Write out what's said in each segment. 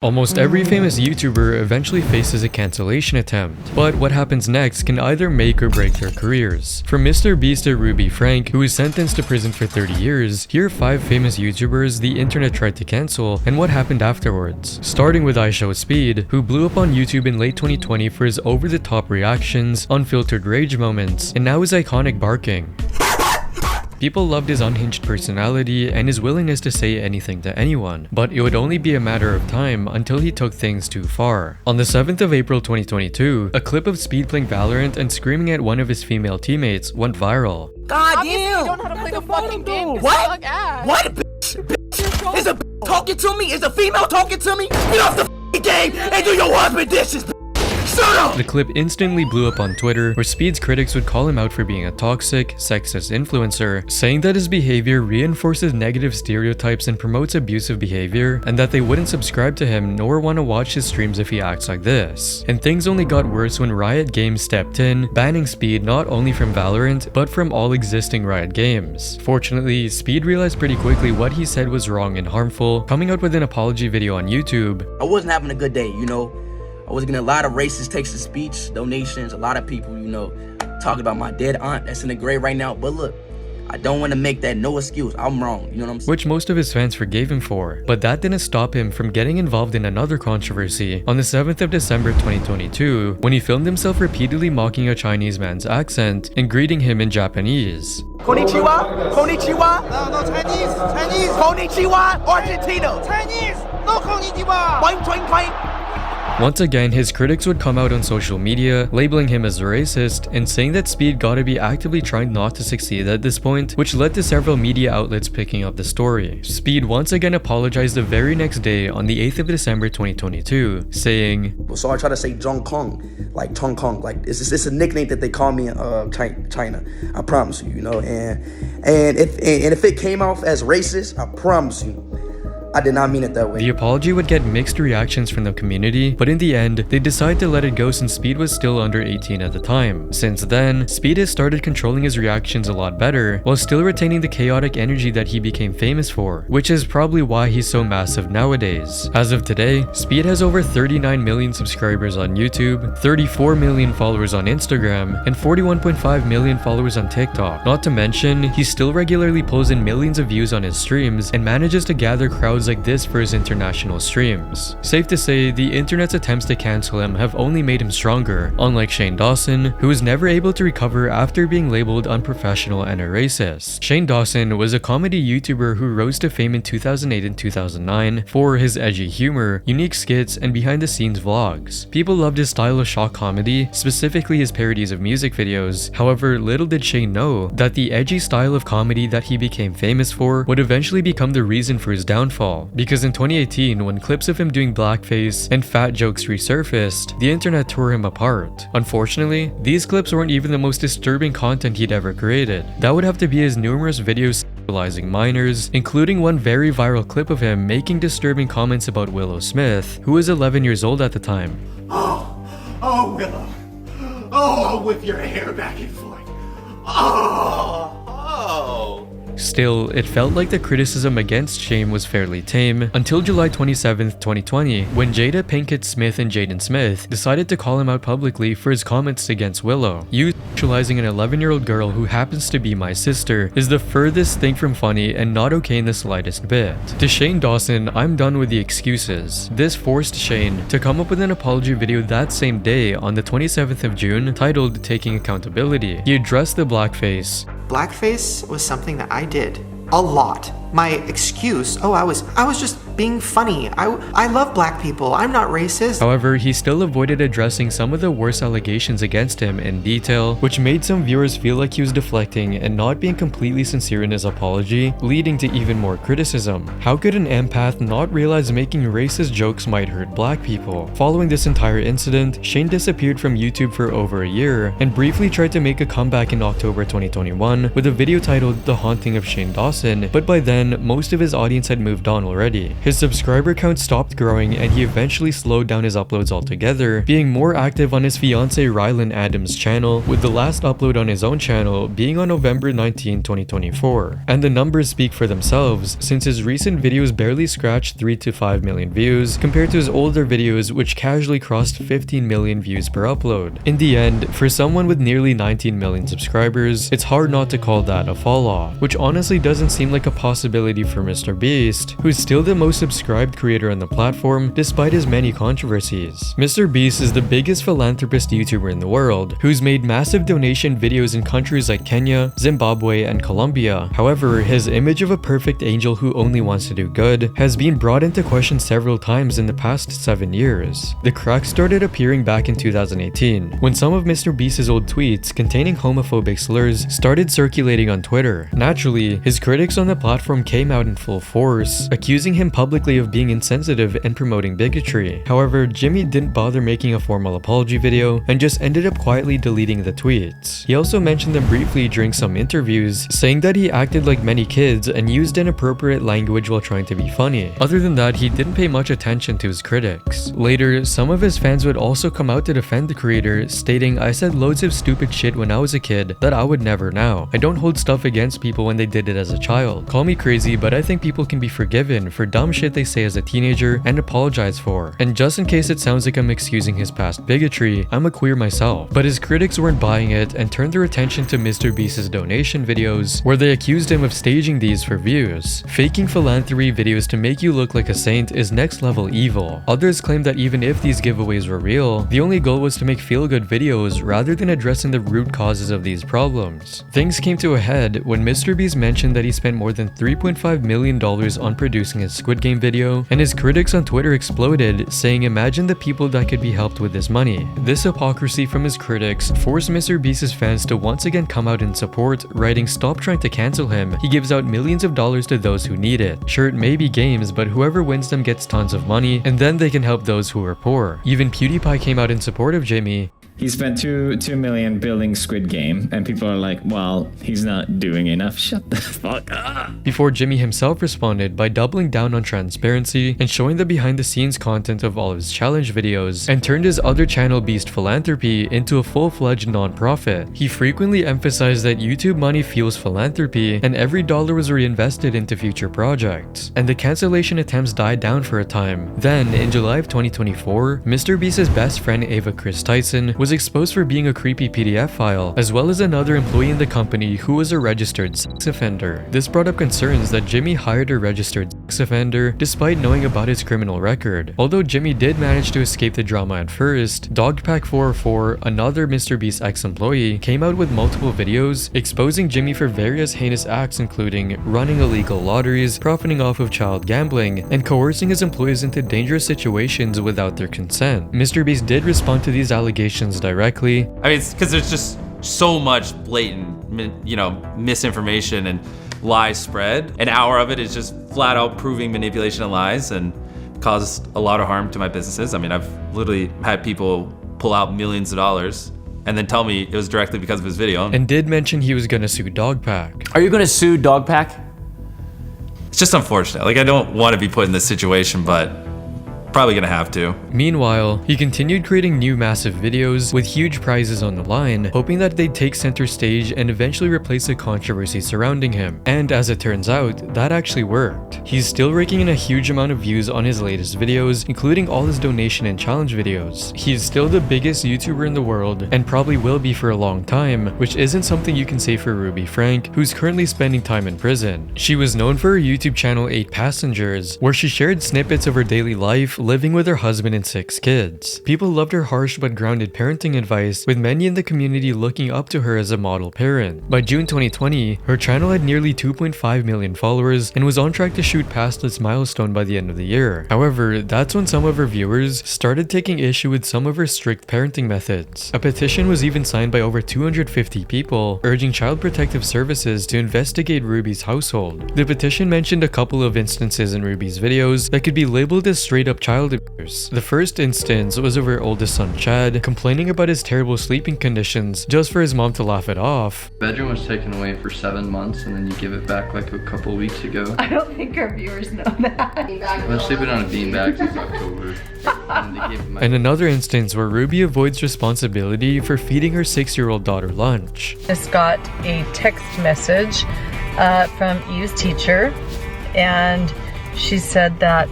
Almost every famous YouTuber eventually faces a cancellation attempt, but what happens next can either make or break their careers. From MrBeast to Ruby Franke, who was sentenced to prison for 30 years, here are 5 famous YouTubers the internet tried to cancel and what happened afterwards. Starting with IShowSpeed, who blew up on YouTube in late 2020 for his over-the-top reactions, unfiltered rage moments, and now his iconic barking. People loved his unhinged personality and his willingness to say anything to anyone, but it would only be a matter of time until he took things too far. On the 7th of April 2022, a clip of Speed playing Valorant and screaming at one of his female teammates went viral. God damn! You don't know how to play the fucking game. What? What? Bitch? Is a bitch talking to me? Is a female talking to me? Get off the fucking game and do your husband dishes. The clip instantly blew up on Twitter, where Speed's critics would call him out for being a toxic, sexist influencer, saying that his behavior reinforces negative stereotypes and promotes abusive behavior, and that they wouldn't subscribe to him nor want to watch his streams if he acts like this. And things only got worse when Riot Games stepped in, banning Speed not only from Valorant, but from all existing Riot games. Fortunately, Speed realized pretty quickly what he said was wrong and harmful, coming out with an apology video on YouTube. I wasn't having a good day, you know. I was getting a lot of racist text-to-speech donations, a lot of people, you know, talking about my dead aunt that's in the grave right now. But look, I don't want to make that no excuse. I'm wrong, you know what I'm saying? Which most of his fans forgave him for. But that didn't stop him from getting involved in another controversy on the 7th of December 2022, when he filmed himself repeatedly mocking a Chinese man's accent and greeting him in Japanese. Konnichiwa? Konnichiwa? No, Chinese. Chinese. Konnichiwa? Argentina. Chinese. No konnichiwa. Point. Once again, his critics would come out on social media, labeling him as racist and saying that Speed gotta be actively trying not to succeed at this point, which led to several media outlets picking up the story. Speed once again apologized the very next day on the 8th of December 2022, saying, So I try to say Zhong Kong, like Tong Kong, like it's a nickname that they call me in China. I promise you, you know, and if it came off as racist, I promise you, I did not mean it that way. The apology would get mixed reactions from the community, but in the end, they decided to let it go since Speed was still under 18 at the time. Since then, Speed has started controlling his reactions a lot better, while still retaining the chaotic energy that he became famous for, which is probably why he's so massive nowadays. As of today, Speed has over 39 million subscribers on YouTube, 34 million followers on Instagram, and 41.5 million followers on TikTok. Not to mention, he still regularly pulls in millions of views on his streams and manages to gather crowds like this for his international streams. Safe to say, the internet's attempts to cancel him have only made him stronger, unlike Shane Dawson, who was never able to recover after being labeled unprofessional and a racist. Shane Dawson was a comedy YouTuber who rose to fame in 2008 and 2009 for his edgy humor, unique skits, and behind-the-scenes vlogs. People loved his style of shock comedy, specifically his parodies of music videos. However, little did Shane know that the edgy style of comedy that he became famous for would eventually become the reason for his downfall. Because in 2018, when clips of him doing blackface and fat jokes resurfaced, the internet tore him apart. Unfortunately, these clips weren't even the most disturbing content he'd ever created. That would have to be his numerous videos sexualizing minors, including one very viral clip of him making disturbing comments about Willow Smith, who was 11 years old at the time. Oh, Willow. Oh, whip your hair back and forth. Oh. Still, it felt like the criticism against Shane was fairly tame until July 27th, 2020, when Jada Pinkett Smith and Jaden Smith decided to call him out publicly for his comments against Willow. You sexualizing an 11-year-old girl who happens to be my sister is the furthest thing from funny and not okay in the slightest bit. To Shane Dawson, I'm done with the excuses. This forced Shane to come up with an apology video that same day on the 27th of June titled Taking Accountability. He addressed the blackface. Blackface was something that I did a lot. My excuse, I was just being funny. I love black people. I'm not racist. However, he still avoided addressing some of the worst allegations against him in detail, which made some viewers feel like he was deflecting and not being completely sincere in his apology, leading to even more criticism. How could an empath not realize making racist jokes might hurt black people? Following this entire incident, Shane disappeared from YouTube for over a year and briefly tried to make a comeback in October 2021 with a video titled The Haunting of Shane Dawson, but by then, most of his audience had moved on already. his subscriber count stopped growing and he eventually slowed down his uploads altogether, being more active on his fiancée Rylan Adams' channel, with the last upload on his own channel being on November 19, 2024. And the numbers speak for themselves, since his recent videos barely scratched 3 to 5 million views compared to his older videos which casually crossed 15 million views per upload. In the end, for someone with nearly 19 million subscribers, it's hard not to call that a fall off, which honestly doesn't seem like a possibility for MrBeast, who's still the most subscribed creator on the platform despite his many controversies. MrBeast is the biggest philanthropist YouTuber in the world, who's made massive donation videos in countries like Kenya, Zimbabwe, and Colombia. However, his image of a perfect angel who only wants to do good has been brought into question several times in the past 7 years. The cracks started appearing back in 2018, when some of MrBeast's old tweets containing homophobic slurs started circulating on Twitter. Naturally, his critics on the platform came out in full force, accusing him publicly of being insensitive and promoting bigotry. However, Jimmy didn't bother making a formal apology video and just ended up quietly deleting the tweets. He also mentioned them briefly during some interviews, saying that he acted like many kids and used inappropriate language while trying to be funny. Other than that, he didn't pay much attention to his critics. Later, some of his fans would also come out to defend the creator, stating, "I said loads of stupid shit when I was a kid that I would never now. I don't hold stuff against people when they did it as a child. Call me crazy, but I think people can be forgiven for dumb shit they say as a teenager and apologize for. And just in case it sounds like I'm excusing his past bigotry, I'm a queer myself." But his critics weren't buying it and turned their attention to MrBeast's donation videos, where they accused him of staging these for views. Faking philanthropy videos to make you look like a saint is next level evil. Others claim that even if these giveaways were real, the only goal was to make feel-good videos rather than addressing the root causes of these problems. Things came to a head when MrBeast mentioned that he spent more than $3.5 million on producing his Squid Game video, and his critics on Twitter exploded, saying, "Imagine the people that could be helped with this money." This hypocrisy from his critics forced MrBeast's fans to once again come out in support, writing, "Stop trying to cancel him. He gives out millions of dollars to those who need it. Sure, it may be games, but whoever wins them gets tons of money, and then they can help those who are poor." Even PewDiePie came out in support of Jimmy. He spent $2 million building Squid Game, and people are like, well, he's not doing enough. Shut the fuck up. Before Jimmy himself responded by doubling down on transparency and showing the behind-the-scenes content of all of his challenge videos, and turned his other channel, Beast Philanthropy, into a full-fledged non-profit. He frequently emphasized that YouTube money fuels philanthropy, and every dollar was reinvested into future projects. And the cancellation attempts died down for a time. Then, in July of 2024, MrBeast's best friend Ava Chris Tyson was exposed for being a creepy PDF file, as well as another employee in the company who was a registered sex offender. This brought up concerns that Jimmy hired a registered sex offender despite knowing about his criminal record. Although Jimmy did manage to escape the drama at first, Dogpack404, another MrBeast ex-employee, came out with multiple videos exposing Jimmy for various heinous acts, including running illegal lotteries, profiting off of child gambling, and coercing his employees into dangerous situations without their consent. MrBeast did respond to these allegations directly. I mean, it's because there's just so much blatant, misinformation and lies spread. An hour of it is just flat out proving manipulation and lies, and caused a lot of harm to my businesses. I mean, I've literally had people pull out millions of dollars and then tell me it was directly because of his video. And did mention he was gonna sue Dogpack. Are you gonna sue Dogpack? It's just unfortunate. Like, I don't want to be put in this situation, but probably gonna have to. Meanwhile, he continued creating new massive videos with huge prizes on the line, hoping that they'd take center stage and eventually replace the controversy surrounding him. And as it turns out, that actually worked. He's still raking in a huge amount of views on his latest videos, including all his donation and challenge videos. He's still the biggest YouTuber in the world, and probably will be for a long time, which isn't something you can say for Ruby Franke, who's currently spending time in prison. She was known for her YouTube channel 8 Passengers, where she shared snippets of her daily life, living with her husband and 6 kids. People loved her harsh but grounded parenting advice, with many in the community looking up to her as a model parent. By June 2020, her channel had nearly 2.5 million followers and was on track to shoot past this milestone by the end of the year. However, that's when some of her viewers started taking issue with some of her strict parenting methods. A petition was even signed by over 250 people, urging Child Protective Services to investigate Ruby's household. The petition mentioned a couple of instances in Ruby's videos that could be labeled as straight up child abuse. The first instance was of her oldest son Chad complaining about his terrible sleeping conditions just for his mom to laugh it off. Bedroom was taken away for 7 months and then you give it back like a couple weeks ago. I don't think our viewers know that. I was sleeping on a beanbag since October. And another instance where Ruby avoids responsibility for feeding her 6-year-old daughter lunch. Just got a text message from Eve's teacher, and she said that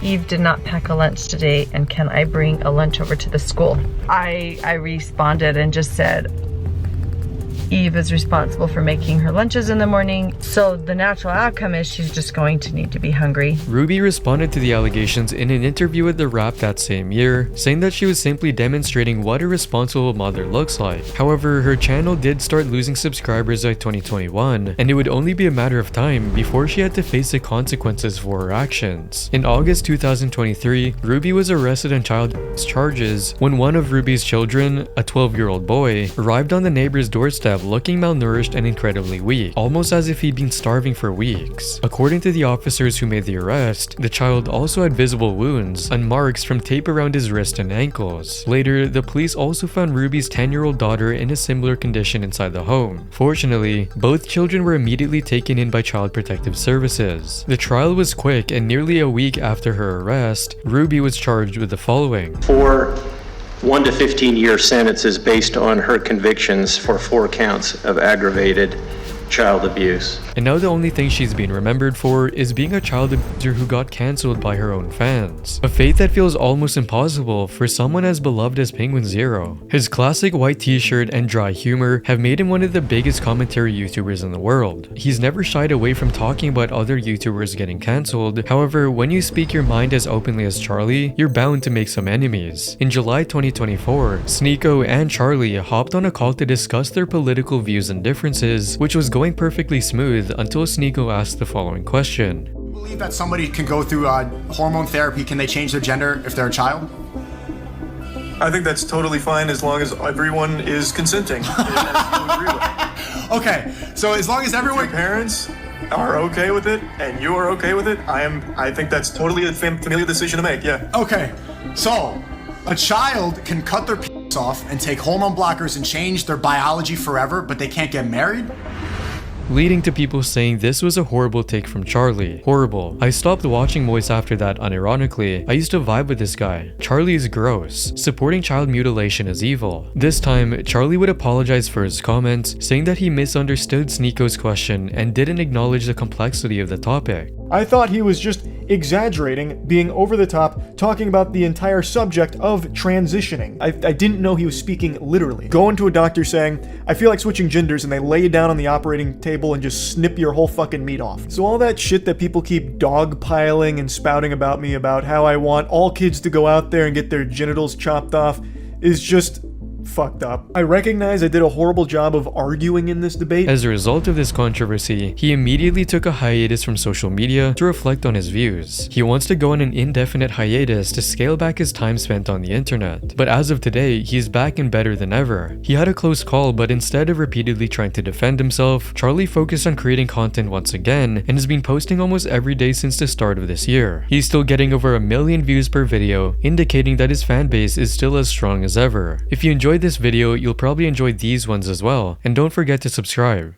Eve did not pack a lunch today, and can I bring a lunch over to the school? I responded and just said, Eve is responsible for making her lunches in the morning, so the natural outcome is she's just going to need to be hungry. Ruby responded to the allegations in an interview with The Wrap that same year, saying that she was simply demonstrating what a responsible mother looks like. However, her channel did start losing subscribers by 2021, and it would only be a matter of time before she had to face the consequences for her actions. In August 2023, Ruby was arrested on child abuse charges when one of Ruby's children, a 12-year-old boy, arrived on the neighbor's doorstep looking malnourished and incredibly weak, almost as if he'd been starving for weeks. According to the officers who made the arrest, the child also had visible wounds and marks from tape around his wrist and ankles. Later, the police also found Ruby's 10-year-old daughter in a similar condition inside the home. Fortunately, both children were immediately taken in by Child Protective Services. The trial was quick, and nearly a week after her arrest, Ruby was charged with the following: 4 1 to 15-year sentences based on her convictions for 4 counts of aggravated child abuse. And now the only thing she's been remembered for is being a child abuser who got cancelled by her own fans. A fate that feels almost impossible for someone as beloved as Penguin Zero. His classic white t-shirt and dry humor have made him one of the biggest commentary YouTubers in the world. He's never shied away from talking about other YouTubers getting cancelled. However, when you speak your mind as openly as Charlie, you're bound to make some enemies. In July 2024, Sneeko and Charlie hopped on a call to discuss their political views and differences, which was going perfectly smooth until Sneeko asked the following question. Do you believe that somebody can go through hormone therapy? Can they change their gender if they're a child? I think that's totally fine as long as everyone is consenting. Okay, so as long as everyone... Your parents are okay with it and you are okay with it, I think that's totally a familial decision to make, yeah. Okay, so a child can cut their penis off and take hormone blockers and change their biology forever, but they can't get married? Leading to people saying this was a horrible take from Charlie. Horrible. I stopped watching Moist after that unironically. I used to vibe with this guy. Charlie is gross. Supporting child mutilation is evil. This time, Charlie would apologize for his comments, saying that he misunderstood Sneeko's question and didn't acknowledge the complexity of the topic. I thought he was just exaggerating, being over the top, talking about the entire subject of transitioning. I didn't know he was speaking literally. Going to a doctor saying, I feel like switching genders, and they lay you down on the operating table and just snip your whole fucking meat off. So all that shit that people keep dogpiling and spouting about me about how I want all kids to go out there and get their genitals chopped off is just fucked up. I recognize I did a horrible job of arguing in this debate. As a result of this controversy, he immediately took a hiatus from social media to reflect on his views. He wants to go on an indefinite hiatus to scale back his time spent on the internet. But as of today, he's back and better than ever. He had a close call, but instead of repeatedly trying to defend himself, Charlie focused on creating content once again and has been posting almost every day since the start of this year. He's still getting over 1 million views per video, indicating that his fan base is still as strong as ever. If you enjoyed this video, you'll probably enjoy these ones as well, and don't forget to subscribe.